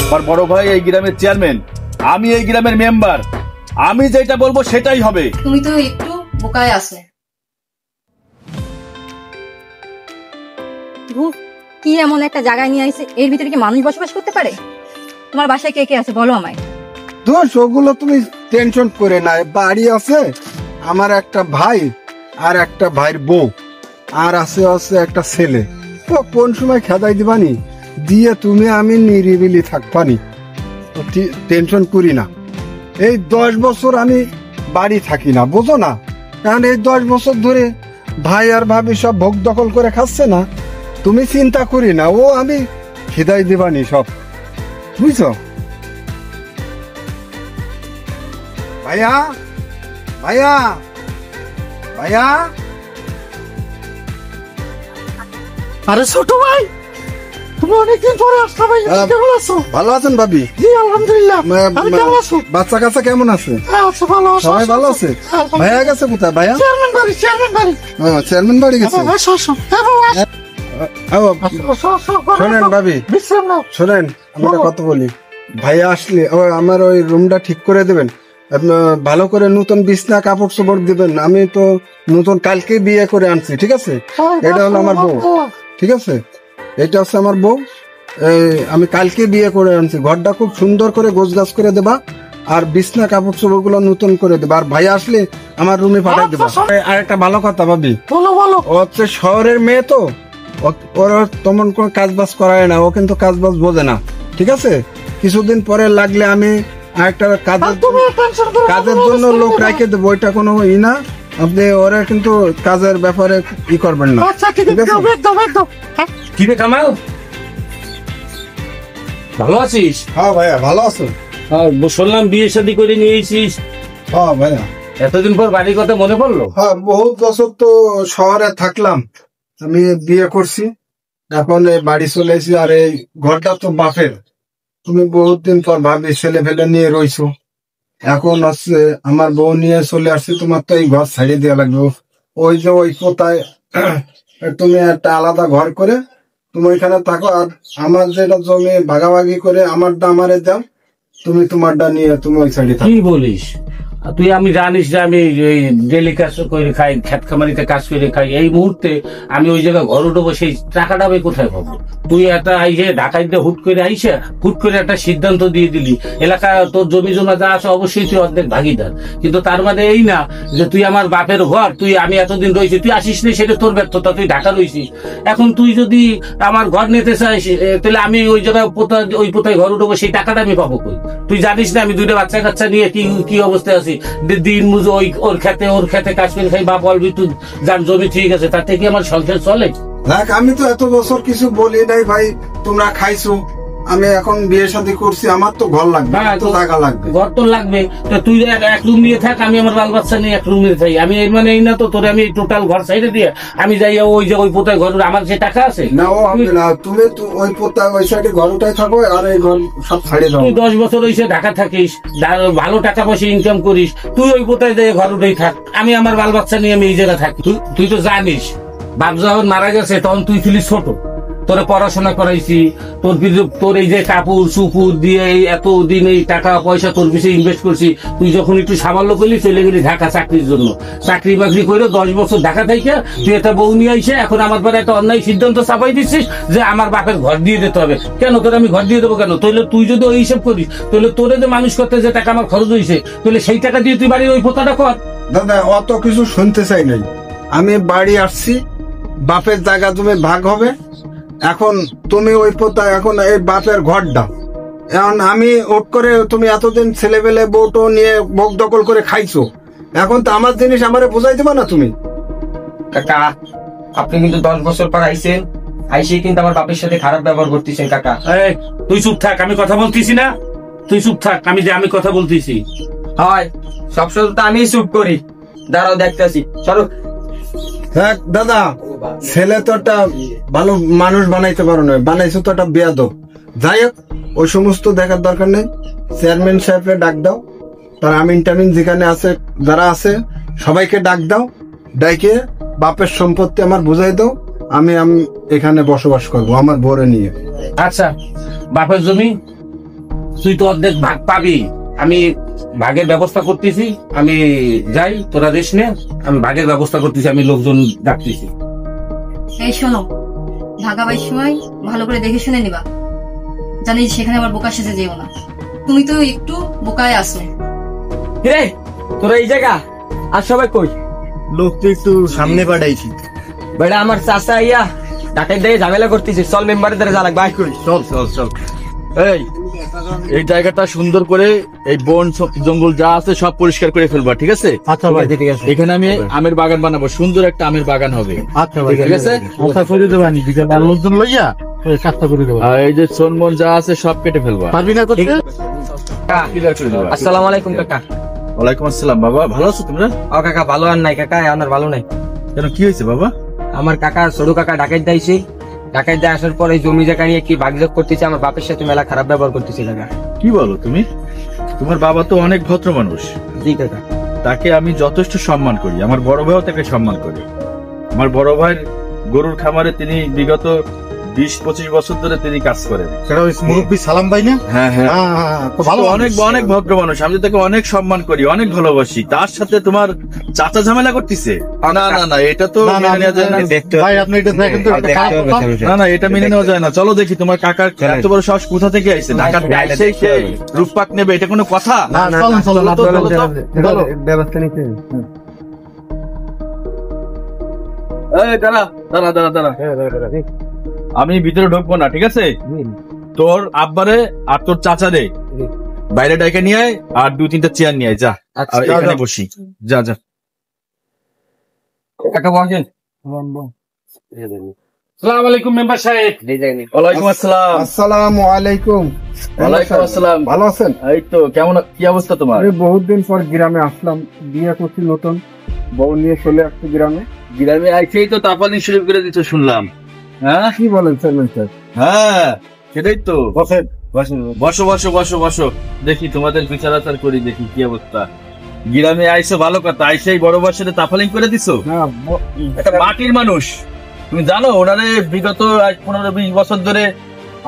আমার বড় ভাই এই গ্রামের চেয়ারম্যান, আমি এই গ্রামের মেম্বার, আমি যেটা বলবো সেটাই হবে। তুমি তো একটু বোকায় আছে। কি এমন একটা জায়গায় নিয়ে আইছে, এর ভিতরে কি মানুষ বসবাস করতে পারে? তোমার বাসায় কে কে আছে বলো আমায়। দোষ ওগুলো তুমি টেনশন করে না, বাড়ি আছে আমার একটা ভাই আর একটা ভাইয়ের বউ, আর আছে আছে একটা ছেলে। তো কোন সময় খেদাই দিবানি দিয়ে তুমি আমি নিরিবিলি থাকবানি, টেনশন করি না। এই 10 বছর আমি বাড়ি থাকি না, বুঝো না, কারণ এই 10 বছর ধরে ভাই আর ভাবি সব ভোগ দখল করে খাচ্ছে না। তুমি চিন্তা করি না, ও আমি খেদাই দিবানি সব, বুঝছো? ভাইয়া ভাইয়া ভাইয়া। আরে ছোট ভাই, তুমি অনেকদিন পরে আসছো ভাই, কেমন আছো? ভালো আছেন ভাবি? জি আলহামদুলিল্লাহ। আপনি কেমন আছো? বাচ্চা কাচ্চা কেমন আছে? আচ্ছা ভালো আছো? সবাই ভালো আছে? ভাইয়া গেছে কোথায়? ভাইয়া চেয়ারম্যান বাড়ি। চেয়ারম্যান বাড়ি গেছে। শোনেন ভাবি, শোনেন আমরা কথা বলি। ভাইয়া আসলে আমার ওই রুমটা ঠিক করে দেবেন, ভালো করে নতুন বিছনা কাপড় চোপড় দিবেন। আমি তো নতুন কালকে বিয়ে করে আনছি, ঠিক আছে? এটা হলো আমার বউ, ঠিক আছে? এটা হচ্ছে আমার বউ, আমি কালকে বিয়ে করে আনছি। ঘরটা খুব সুন্দর করে গোছগাছ করে দেবা, আর বিছনা কাপড় চোপড় গুলো নতুন করে দেবা। আর ভাইয়া আসলে আমার রুমে পাঠাই দেবা। আর একটা ভালো কথা ভাবি, ও হচ্ছে শহরের মেয়ে, তো ওর তেমন কোনো কাজ বাজ করায় না, ও কিন্তু কাজ বাজ বোঝে না, ঠিক আছে? কিছুদিন পরে লাগলে আমি একটা কাজের জন্য লোক রাখে দেবো, ওইটা কোনো ই না। আপনি ওরা কিন্তু কাজের ব্যাপারে ই করবেন না, ঠিক আছে? কি রে কামাল, ভালো আছিস? হ্যাঁ ভাইয়া ভালো আছো? শুনলাম বিয়ে শাদী করে নিয়েছিস। হ্যাঁ ভাইয়া। এতদিন পর বাড়ির কথা মনে পড়লো? হ্যাঁ, বহুত বছর তো শহরে থাকলাম, আমি বিয়ে করছি, এখন এই বাড়ি চলে এসেছি। আর এই ঘরটা তো বাপের, তুমি বহুত দিন পর ভাবি ছেলে ফেলে নিয়ে রইছো, এখন হচ্ছে আমার বউ নিয়ে চলে আসছি। তোমার তো এই ঘর ছাড়িয়ে দেওয়া লাগবে। ওই যে ওই কোথায় তুমি একটা আলাদা ঘর করে তুমি ওইখানে থাকো, আর আমার যেটা জমি ভাগাভাগি করে আমারটা আমারে দাও, তুমি তোমারটা নিয়ে তুমি ওই সাইডে থাকো। কি বলিস তুই? আমি জানিস যে আমি ডেলি কাজ করে খাই, খেত খামারিতে কাজ করে খাই। এই মুহূর্তে আমি ওই জায়গায় ঘর উঠবো, সেই টাকাটা আমি কোথায় পাবো? তুই একটা আইসে ঢাকাইতে হুট করে একটা সিদ্ধান্ত দিয়ে দিলি, এলাকা তোর জমি জমা যা আছে অবশ্যই তুই অর্ধেক ভাগিদার। কিন্তু তার মানে এই না যে তুই আমার বাপের ঘর, তুই আমি এতদিন রয়েছি, তুই আসিস নি, সেটা তোর ব্যর্থতা, তুই ঢাকা রয়েছিস। এখন তুই যদি আমার ঘর নিতে চাইস, তাহলে আমি ওই জায়গায় ওই পোতায় ঘর উঠবো, সেই টাকাটা আমি পাবো কই? তুই জানিস না আমি 2টা বাচ্চা কাচ্চা নিয়ে কি অবস্থায় আছি। দিন মুজো ওর খেতে কাজ করে খাই, বাপ বলবি তুই যার জমি ঠিক আছে, তার থেকে আমার সংসার চলে। দেখ, আমি তো এত বছর কিছু বলি নাই ভাই, তোমরা খাইছো। আমি এখন বিয়ে শাদী করছি, আমার তো ঘর লাগবে, তো জায়গা লাগবে। ঘর তো লাগবে, তুই এক রুম নিয়ে থাক, আমি আমার বাল বাচ্চা নিয়ে এক রুম নিয়ে থাকি। আমি এই মানে এই না তো তোরে আমি টোটাল ঘর সাইডে দিয়ে আমি যাই ওই যে ওই পোতায় ঘর, আমার যে টাকা আছে না, ও হবে না। তুমি ওই পোতায় ওই সাইডে ঘর উঠাই থাকো, আর এই ঘর সব ছাড়িয়ে দাও। তুই 10 বছর হইছে ঢাকা থাকিস, ভালো টাকা পয়সা ইনকাম করিস, তুই ওই পোতায় দিয়ে ঘর উঠেই থাক, আমি আমার বাল বাচ্চা নিয়ে আমি এই জায়গায় থাকি। তুই তো জানিস বাপ যখন মারা গেছে তখন তুই ছিলিস ছোট, তোরে পড়াশোনা করাইছি, তোর এই যে কাপড় চুপুর দিয়ে এতদিন এই টাকা পয়সা তোর পিছিয়ে ইনভেস্ট করছি। তুই যখন একটু সামান্য করলি চলে গেলি ঢাকা চাকরির জন্য, চাকরি বাকরি করে 10 বছর ঢাকা থেকে তুই একটা বউ নিয়ে আইসে এখন আমার পরে একটা অন্যায় সিদ্ধান্ত চাপাই দিচ্ছিস যে আমার বাপের ঘর দিয়ে দিতে হবে। কেন তোর আমি ঘর দিয়ে দেবো কেন? তাহলে তুই যদি ওই হিসাব করিস, তাহলে তোরে যে মানুষ করতে যে টাকা আমার খরচ হয়েছে, তাহলে সেই টাকা দিয়ে তুই বাড়ির ওই পোতাটা কর। দাদা, অত কিছু শুনতে চাই নাই, আমি বাড়ি আসছি, বাপের জায়গা তুমি ভাগ হবে। এখন তুমি ওই পোতা, এখন এই বাপের ঘরটা, এখন আমি ওট করে তুমি এতদিন ছেলেবেলে বউটো নিয়ে ভোগ দখল করে খাইছো, এখন তো আমার জিনিস আমারে বোঝাই দেবা না তুমি? কাকা, আপনি কিন্তু 10 বছর পর আইসেন, আইসে কিন্তু আমার বাপের সাথে খারাপ ব্যবহার করতেছেন। কাকা তুই চুপ থাক, আমি কথা বলতেছি না, তুই চুপ থাক, আমি কথা বলতেছি। হয় সবসময় তো আমি চুপ করি, দাঁড়াও দেখতেছি, চলো। দেখ দাদা, ছেলে তো একটা ভালো মানুষ বানাইতে পারো না, বানাইছো তো একটা বেয়াদব। যাই হোক, ওই সমস্ত দেখার দরকার নেই। চেয়ারম্যান সাহেবকে ডাক দাও, তার আমিন টামিন যেখানে আছে যারা আছে সবাইকে ডাক দাও, ডাইকে বাপের সম্পত্তি আমার বুঝাই দাও, আমি এখানে বসবাস করবো আমার বউরে নিয়ে। আচ্ছা, বাপের জমি তুই তো অর্ধেক ভাগ পাবি। আমি ভাগের ব্যবস্থা করতেছি, আমি যাই, তোরা রেস্ট নে, আমি ভাগের ব্যবস্থা করতেছি, আমি লোকজন ডাকতেছি। এই শোনো, ভাগাবার সময় ভালো করে দেখে শুনে নিবা, জানি সেখানে আবার বোকা সেজে যেও না। তুমি তো একটু বোকায় আসো। রে তোরা এই জায়গা আর সবাই কই? লোক তো একটু সামনে পাঠাইছি। বেটা আমার চাচা ইয়া ডাকাত দিয়ে ঝামেলা করতেছে, চল মেম্বারের দ্বারা যা লাগবে। আয় কই চল চল চল। এই জায়গাটা সুন্দর করে এই বন জঙ্গল যা আছে সব পরিষ্কার করে ফেলবা, ঠিক আছে? আচ্ছা ভাই, ঠিক আছে। এখানে আমি আমের বাগান বানাবো, সুন্দর একটা আমের বাগান হবে। আচ্ছা ভাই, ঠিক আছে? আচ্ছা করে দেবানি, বিকেল আর লোকজন লইয়া ওই কাজটা করে দেবো। আর এই যে চনমন যা আছে সব কেটে ফেলবা, পারবি না করতে? ক্লিয়ার করে দেবা। আসসালামু আলাইকুম কাকা। ওয়ালাইকুম আসসালাম। বাবা ভালো আছো তোমরা? ও কাকা ভালো আর নাই কাকা, আমার ভালো নাই। কেন, কি হয়েছে বাবা? আমার কাকা ছোট কাকা ডাকাত দিয়েছে, ডাকাত দিয়ে আসার পরে জমি জায়গা নিয়ে কি ভাগযোগ করতেছে, আমার বাপের সাথে মেলা খারাপ ব্যবহার করতেছে কাকা। কি বলো তুমি? তোমার বাবা তো অনেক ভদ্র মানুষ, জি কাকা। তাকে আমি যথেষ্ট সম্মান করি, আমার বড় ভাইও তাকে সম্মান করে। আমার বড় ভাইয়ের গরুর খামারে তিনি বিগত 20-25 বছর ধরে তিনি কাজ করেন। সেটা ওই মুরব্বী সালাম ভাই না? হ্যাঁ হ্যাঁ, তো ভালো অনেক অনেক ভদ্র মানুষ, আমি তাকে অনেক সম্মান করি, অনেক ভালোবাসি। তার সাথে তোমার চাচা ঝামেলা করতেছে? না না না, এটা তো না, না, মেনে নেওয়া যায় না। ভাই আপনি এটা দেখেন তো, এটা খারাপ কথা। না না, এটা মেনে নেওয়া যায় না। চলো দেখি তোমার কাকার এত বড় সাহস কোথা থেকে আইছে, ঢাকার গাইছে সে রূপপাক নেবে, এটা কোনো কথা? না, চলুন চলুন, চলো তো, আপনারা চলো তো। চলো। ব্যবস্থা নিতে। এই দাঁড়া দাঁড়া দাঁড়া দাঁড়া, আমি ভিতরে ঢুকবো না, ঠিক আছে? তোর আব্বারে আর তোর চাচারে বাইরে ডাইকে নিয়ে আয়, আর 2-3টা চেয়ার নিয়ে আয়, যা। আর এখানে বসি, যা যা। কাকা বসেন। আসসালামু আলাইকুম মেম্বার সাহেব। ওয়ালাইকুম আসসালাম। আসসালামু আলাইকুম। ওয়ালাইকুম আসসালাম। ভালো আছেন? এই তো, কেমন, কি অবস্থা তোমার? আমি বহুত দিন পর গ্রামে আসলাম, বিয়ে করছি নতুন, বউ নিয়ে চলে আসছি গ্রামে। গ্রামে আইছেই তো তাপানি শুরু করে দিতে শুনলাম। হ্যাঁ কি বলেন চেয়ারম্যান সাহেব? হ্যাঁ, সেটাই তো। বসেন বসেন। বসো বসো বসো বসো, দেখি তোমাদের বিচার আচার করি, দেখি কি অবস্থা। গ্রামে আইসো ভালো কথা, আইসেই বড় বয়সে তাফালিং করে দিছো। না, একটা মাটির মানুষ, তুমি জানো ওনারে বিগত 15-20 বছর ধরে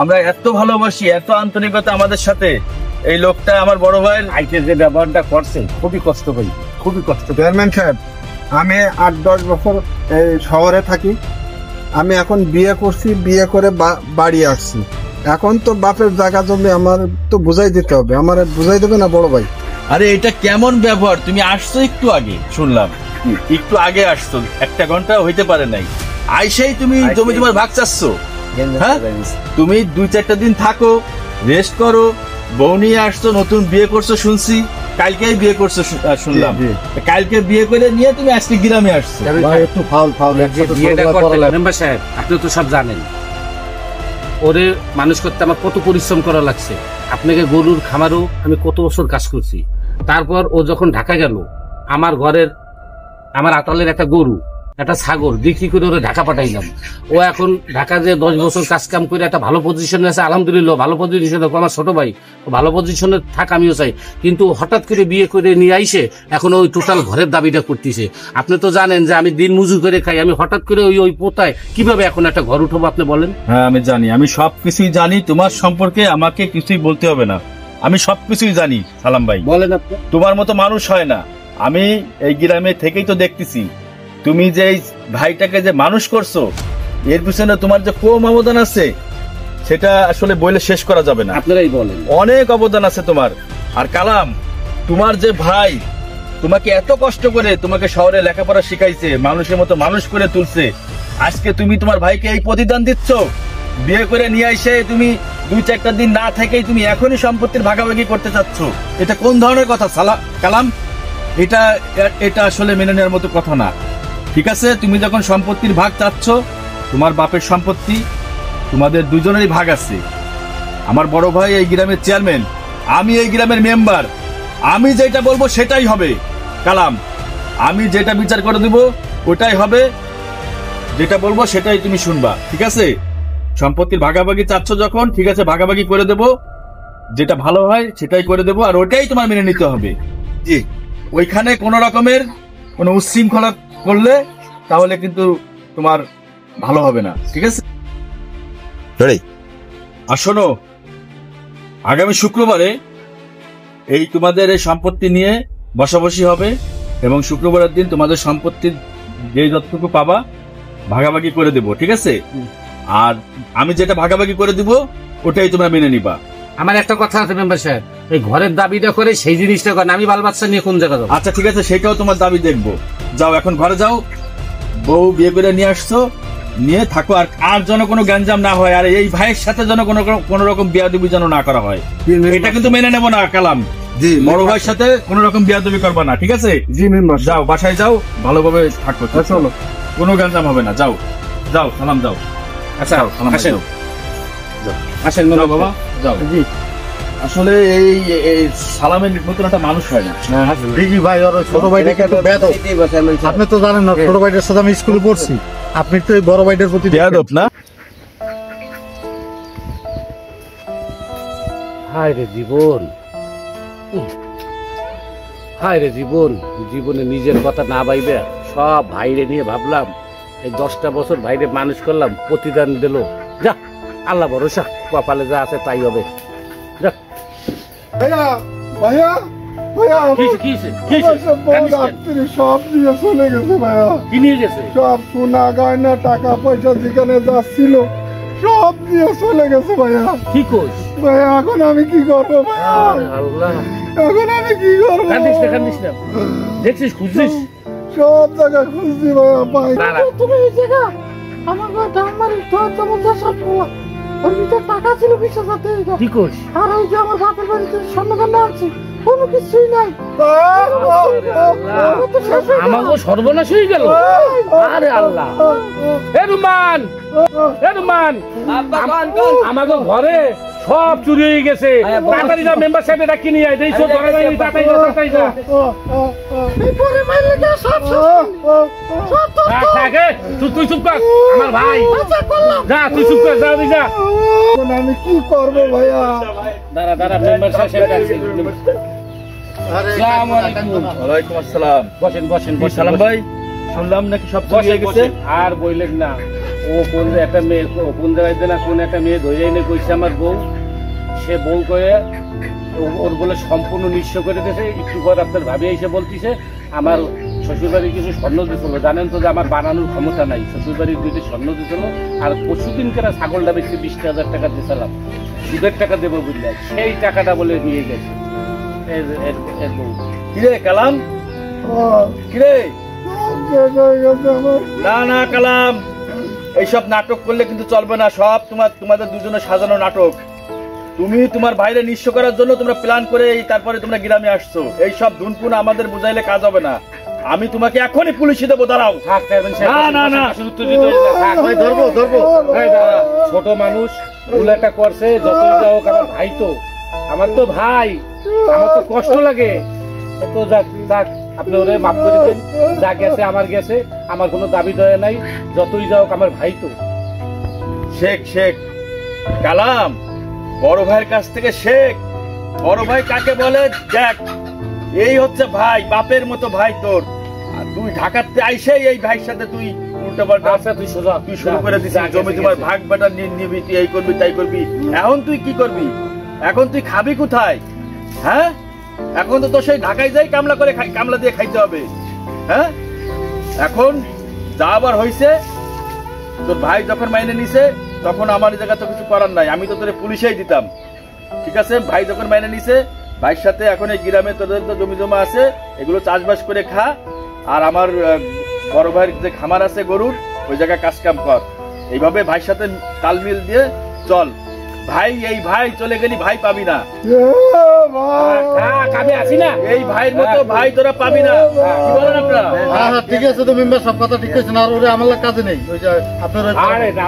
আমরা এত ভালোবাসি, এত আন্তরিকতা আমাদের সাথে। এই লোকটা আমার বড় ভাইয়ের আইতে যে ব্যবহারটা করছে, খুবই কষ্ট করি, খুবই কষ্ট। চেয়ারম্যান সাহেব, আমি 8-10 বছর এই শহরে থাকি। আমি এখন বিয়ে করছি, বিয়ে করে বাড়ি আসছি। এখন তো বাপের জায়গা জমি আমার তো বুঝাই দিতে হবে, আমার বুঝাই দেবে না বড় ভাই? আরে এটা কেমন ব্যবহার? তুমি আসছো একটু আগে, শুনলাম একটু আগে আসছো, 1 ঘন্টা হইতে পারে নাই, আইসেই তুমি জমি তোমার ভাগ চাচ্ছ। হ্যাঁ, তুমি 2-4টা দিন থাকো, রেস্ট করো। বউ নিয়ে আসছো, নতুন বিয়ে করছো শুনছি, কালকেই বিয়ে করছো শুনলাম। কালকে বিয়ে করে নিয়ে তুমি আজকে গ্রামে আসছো। ভাই একটু ফাউল ফাউল, যে বিয়েটা করতে মেম্বার সাহেব, আপনি তো সব জানেন, ওরে মানুষ করতে আমার কত পরিশ্রম করা লাগছে। আপনাকে গরুর খামারও আমি কত বছর কাজ করছি। তারপর ও যখন ঢাকা গেল, আমার ঘরের, আমার আতালের একটা গরু, একটা ছাগল বিক্রি করে ওরে ঢাকা পাঠাইলাম। ও এখন ঢাকা যে 10 বছর কাজ কাম করে একটা ভালো পজিশনে আছে, আলহামদুলিল্লাহ ভালো পজিশনে। আমার ছোট ভাই ভালো পজিশনে থাক, আমিও চাই। কিন্তু হঠাৎ করে বিয়ে করে নিয়ে আইসে এখন ওই টোটাল ঘরের দাবিটা করতেছে। আপনি তো জানেন যে আমি দিন মজুর করে খাই, আমি হঠাৎ করে ওই পোতায় কিভাবে এখন একটা ঘর উঠবো আপনি বলেন? হ্যাঁ আমি জানি, আমি সবকিছুই জানি, তোমার সম্পর্কে আমাকে কিছুই বলতে হবে না, আমি সবকিছুই জানি। সালাম ভাই, বলেন আপনি। তোমার মতো মানুষ হয় না। আমি এই গ্রামে থেকেই তো দেখতেছি, তুমি যে এই ভাইটাকে যে মানুষ করছো, এর পিছনে তোমার যে কম অবদান আছে সেটা আসলে বলে শেষ করা যাবে না। আপনারাই বলেন, অনেক অবদান আছে তোমার। আর কালাম, তোমার যে ভাই তোমাকে এত কষ্ট করে তোমাকে শহরে লেখাপড়া শিখাইছে, মানুষের মতো মানুষ করে তুলছে, আজকে তুমি তোমার ভাইকে এই প্রতিদান দিচ্ছ। বিয়ে করে নিয়ে এসে তুমি 2-4টা দিন না থেকেই তুমি এখনই সম্পত্তির ভাগাভাগি করতে চাচ্ছ। এটা কোন ধরনের কথা কালাম? এটা এটা আসলে মেনে নেওয়ার মতো কথা না। ঠিক আছে, তুমি যখন সম্পত্তির ভাগ চাচ্ছ, তোমার বাপের সম্পত্তি, তোমাদের দুজনেরই ভাগ আছে। আমার বড় ভাই এই গ্রামের চেয়ারম্যান, আমি এই গ্রামের মেম্বার, আমি যেটা বলবো সেটাই হবে। কালাম, আমি যেটা বিচার করে দেব ওটাই হবে, যেটা বলবো সেটাই তুমি শুনবা, ঠিক আছে? সম্পত্তির ভাগাভাগি চাচ্ছ যখন, ঠিক আছে, ভাগাভাগি করে দেব, যেটা ভালো হয় সেটাই করে দেব, আর ওটাই তোমার মেনে নিতে হবে। জি, ওইখানে কোন রকমের কোনো উচ্ছৃঙ্খলা করলে তাহলে কিন্তু তোমার ভালো হবে না, ঠিক আছে? আর শোনো, আগামী শুক্রবারে এই তোমাদের এই সম্পত্তি নিয়ে বসাবসি হবে এবং শুক্রবারের দিন তোমাদের সম্পত্তির যে যতটুকু পাবা ভাগাভাগি করে দেব, ঠিক আছে? আর আমি যেটা ভাগাভাগি করে দিব ওটাই তোমরা মেনে নিবা। আমার একটা কথা আছে মেম্বার সাহেব, এই ঘরের দাবিটা করে সেই জিনিসটা করেন, আমি বাল বাচ্চা নিয়ে কোন জায়গা যাবো? আচ্ছা ঠিক আছে, সেটাও তোমার দাবি দেখবো। যাও এখন ঘরে যাও, বউ বিয়ে করে নিয়ে আসছো, নিয়ে থাকো। আর আর যেন কোনো গ্যাঞ্জাম না হয়, আর এই ভাইয়ের সাথে যেন কোনো রকম বিয়াদবি যেন না করা হয়, এটা কিন্তু মেনে নেবো না কালাম। জি বড় ভাইয়ের সাথে কোনো রকম বিয়াদবি করবা না, ঠিক আছে? জি মেম্বার। যাও বাসায় যাও, ভালোভাবে থাকো। চলো, কোনো গ্যাঞ্জাম হবে না। যাও যাও সালাম যাও। আচ্ছা সালাম আসেন যাও। আসেন যাও বাবা যাও। জি আসলে এই সালামের মতন একটা মানুষ হয় না। দেখি ভাই, ওর ছোট ভাইটা কিন্তু বেয়াদব। আপনি তো জানেন না, ছোট ভাইটার সাথে আমি স্কুলে পড়ছি। আপনি তো এই বড় ভাইটার প্রতি বেয়াদব না? হায় রে জীবন, হায় রে জীবন, জীবনে নিজের কথা না ভাইবে সব ভাইরে নিয়ে ভাবলাম। এই 10টা বছর ভাইরে মানুষ করলাম, প্রতিদান দিল। যা আল্লাহ ভরসা, কপালে যা আছে তাই হবে। যা ভাইয়া ভাইয়া ভাইয়া, রাত্রি সব দিয়ে চলে গেছে ভাইয়া। কি নিয়ে গেছে? সব সোনা গয়না টাকা পয়সা যেখানে যাচ্ছিল সব দিয়ে চলে গেছে ভাইয়া। কি কইস? ভাইয়া এখন আমি কি করবো ভাইয়া? আল্লাহ, এখন আমি কি করবো? কান্দিস না, কান্দিস না। দেখছিস, খুঁজছিস? সব জায়গায় খুঁজছি ভাইয়া, পাই না। দাঁড়া। তুমি এই জায়গা আমার ডামারি সব ওর ভিতরে টাকা ছিল 20,000 টাকা। কি কইস? আর ওই যে আমার বাপের বাড়িতে স্বর্ণকান্ডা আছে, কোনো কিছুই নাই। আমাকে সর্বনাশ হয়ে গেল। আরে আল্লাহ, এ রুমান, এ রুমান, আমাকে ঘরে সব চুরি হয়ে গেছে। তাড়াতাড়ি যা, মেম্বার সাহেব এটা কিনে আয়। দেখছো ধরে নাই, তাড়াতাড়ি যা, তাড়াতাড়ি যা। পরে মাইলে যা সব থাক, থাক, এ, তুই চুপ কর, আমার ভাই। যা তুই চুপ কর, যা, যা। এখন আমি কি করবো ভাইয়া? দাঁড়া দাঁড়া, মেম্বার সাহেব আসছে। আসসালামু আলাইকুম। ওয়ালাইকুম আসসালাম। বসেন বসেন কি বসেন। সালাম ভাই, শুনলাম নাকি সব চুরি হয়ে গেছে? আর বললেন না, ও কোন একটা মেয়ে, কোন জায়গায় না কোন একটা মেয়ে ধরে এনে কইছে আমার বউ। সে বউ করে ওর বলে সম্পূর্ণ নিঃস্ব করে দিয়েছে। একটু পর আপনার ভাবি এসে বলতেছে আমার শ্বশুরবাড়ি কিছু স্বর্ণ দিছিল। জানেন তো যে আমার বানানোর ক্ষমতা নাই। শ্বশুরবাড়ির 2টি স্বর্ণ দিছিল, আর পরশু দিন কেনা ছাগলটা বেশি 20,000 টাকা দিয়েছিলাম, সুদের টাকা দেবো বুঝলেন। সেই টাকাটা বলে নিয়ে গেছে এর বউ। কিরে কালাম, কিরে? না না কালাম, এইসব নাটক করলে কিন্তু চলবে না। সব তোমাদের দুজনে সাজানো নাটক। তুমি তোমার বাইরে নিঃস্ব করার জন্য তোমরা প্ল্যান করে তারপরে তোমরা গ্রামে আসছো। এই সব ধুনপুন আমাদের বুঝাইলে কাজ হবে না। আমি তোমাকে এখনই পুলিশে দেবো, দাঁড়াও। না না না, ধরবো ধরবো। ছোট মানুষ ভুল একটা করছে, যতই যাও আমার ভাই তো, আমার তো ভাই, আমার তো কষ্ট লাগে। তো যাক যাক, আপনি ওরে মাফ করে দেন। যা গেছে আমার গেছে, আমার কোনো দাবি দয়া নাই। যতই যাও আমার ভাই তো। শেখ শেখ কালাম, বড় ভাইয়ের কাছ থেকে শেখ। বড় ভাই কাকে বলে দেখ, এই হচ্ছে ভাই, বাপের মতো ভাই তোর। আর তুই ঢাকাতে আইসেই এই ভাইয়ের সাথে তুই উল্টো পাল্টা তুই সোজা তুই শুরু করে দিছিস। জমি তোমার ভাগ বেটা নিবি, তুই এই করবি তাই করবি। এখন তুই কি করবি? এখন তুই খাবি কোথায়? হ্যাঁ, এখন তো তোর সেই ঢাকায় যাই কামলা দিয়ে খাইতে হবে। হ্যাঁ, এখন যা আবার হয়েছে, তোর ভাই যখন মাইনে নিছে তখন আমার জায়গা তো কিছু করার নাই, আমি তো তোরে পুলিশেই দিতাম। ঠিক আছে, ভাই যখন মাইনে নিছে, ভাইয়ের সাথে এখন এই গ্রামে তোদের তো জমি জমা আছে, এগুলো চাষবাস করে খা। আর আমার বড় ভাইয়ের যে খামার আছে গরুর, ওই জায়গায় কাজ কাম কর। এইভাবে ভাইয়ের সাথে তালমিল দিয়ে চল। ভাই, এই ভাই চলে গেলি ভাই পাবি না। আমি আছি না, এই ভাইয়ের মতো ভাই তোরা পাবি না। কি বলেন আপনারা? হ্যাঁ ঠিক আছে, তো মেম্বার সব কথা ঠিক আছে না। আর ওরে আমার কাজে নেই, ওই যে আপনার আরে না,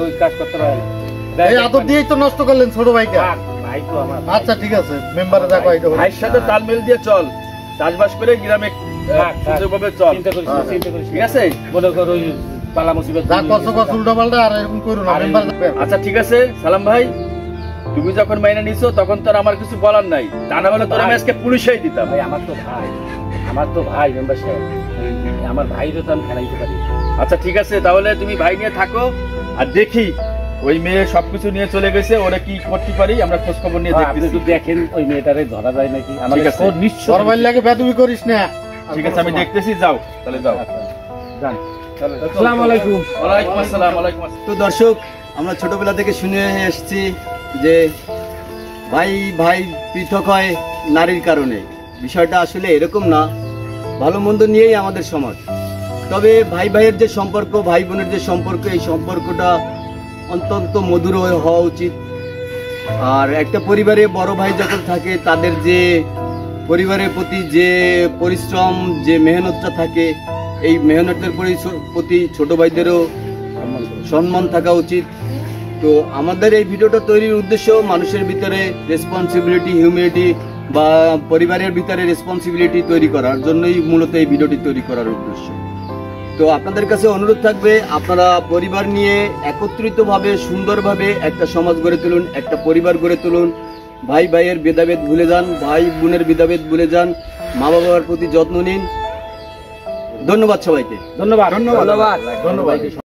ওই কাজ করতে পারে না। এই আদর দিয়েই তো নষ্ট করলেন ছোট ভাইকে। ভাই তো আমার। আচ্ছা ঠিক আছে, মেম্বারে দেখো এটা হলো। ভাইয়ের সাথে তালমিল দিয়ে চল, চাষবাস করে গ্রামে সুন্দরভাবে চল। চিন্তা করিস না, চিন্তা করিস না। ঠিক আছে, মনে করো ওই পালা মুসিবত যা করছো কর, উল্টা পাল্টা আর এরকম করো না। মেম্বার আচ্ছা ঠিক আছে সালাম ভাই, তুমি যখন মাইনে নিছো তখন তো আর আমার কিছু বলার নাই। তা না হলে তোর আমি আজকে পুলিশেই দিতাম। ভাই, আমার তো ভাই, আমার তো ভাই মেম্বার সাহেব, আমার ভাইরও তো আমি ফেলাইতে পারি। আচ্ছা ঠিক আছে, তাহলে তুমি ভাই নিয়ে থাকো। আর দেখি ওই মেয়ে সবকিছু নিয়ে চলে গেছে, ওরা কি করতে পারি আমরা খোঁজ খবর নিয়ে আপনি দেখতেছি। একটু দেখেন ওই মেয়েটারে ধরা যায় নাকি, আমাদের ঠিক আছে। খোঁজ নিশ্চয়। সরবাইল লাগে বেদবি করিস না। ঠিক আছে, আমি দেখতেছি, যাও তাহলে যাও। যান। আসসালামু আলাইকুম। ওয়ালাইকুম আসসালাম। ওয়ালাইকুম আসসালাম। তো দর্শক, আমরা ছোটবেলা থেকে শুনে এসেছি যে ভাই ভাই পৃথক হয় নারীর কারণে। বিষয়টা আসলে এরকম না, ভালো মন্দ নিয়েই আমাদের সমাজ। তবে ভাই ভাইয়ের যে সম্পর্ক, ভাই বোনের যে সম্পর্ক, এই সম্পর্কটা অত্যন্ত মধুর হওয়া উচিত। আর একটা পরিবারে বড় ভাই যখন থাকে, তাদের যে পরিবারের প্রতি যে পরিশ্রম, যে মেহনতটা থাকে, এই মেহনতের প্রতি ছোট ভাইদেরও সম্মান থাকা উচিত। তো আমাদের এই ভিডিওটা তৈরির উদ্দেশ্য মানুষের ভিতরে রেসপন্সিবিলিটি, হিউম্যানিটি বা পরিবারের ভিতরে রেসপন্সিবিলিটি তৈরি করার জন্যই মূলত এই ভিডিওটি তৈরি করার উদ্দেশ্য। তো আপনাদের কাছে অনুরোধ থাকবে, আপনারা পরিবার নিয়ে একত্রিতভাবে সুন্দরভাবে একটা সমাজ গড়ে তুলুন, একটা পরিবার গড়ে তুলুন। ভাই ভাইয়ের ভেদাভেদ ভুলে যান, ভাই বোনের ভেদাভেদ ভুলে যান, মা বাবার প্রতি যত্ন নিন। ধন্যবাদ সবাইকে। ধন্যবাদ। ধন্যবাদ।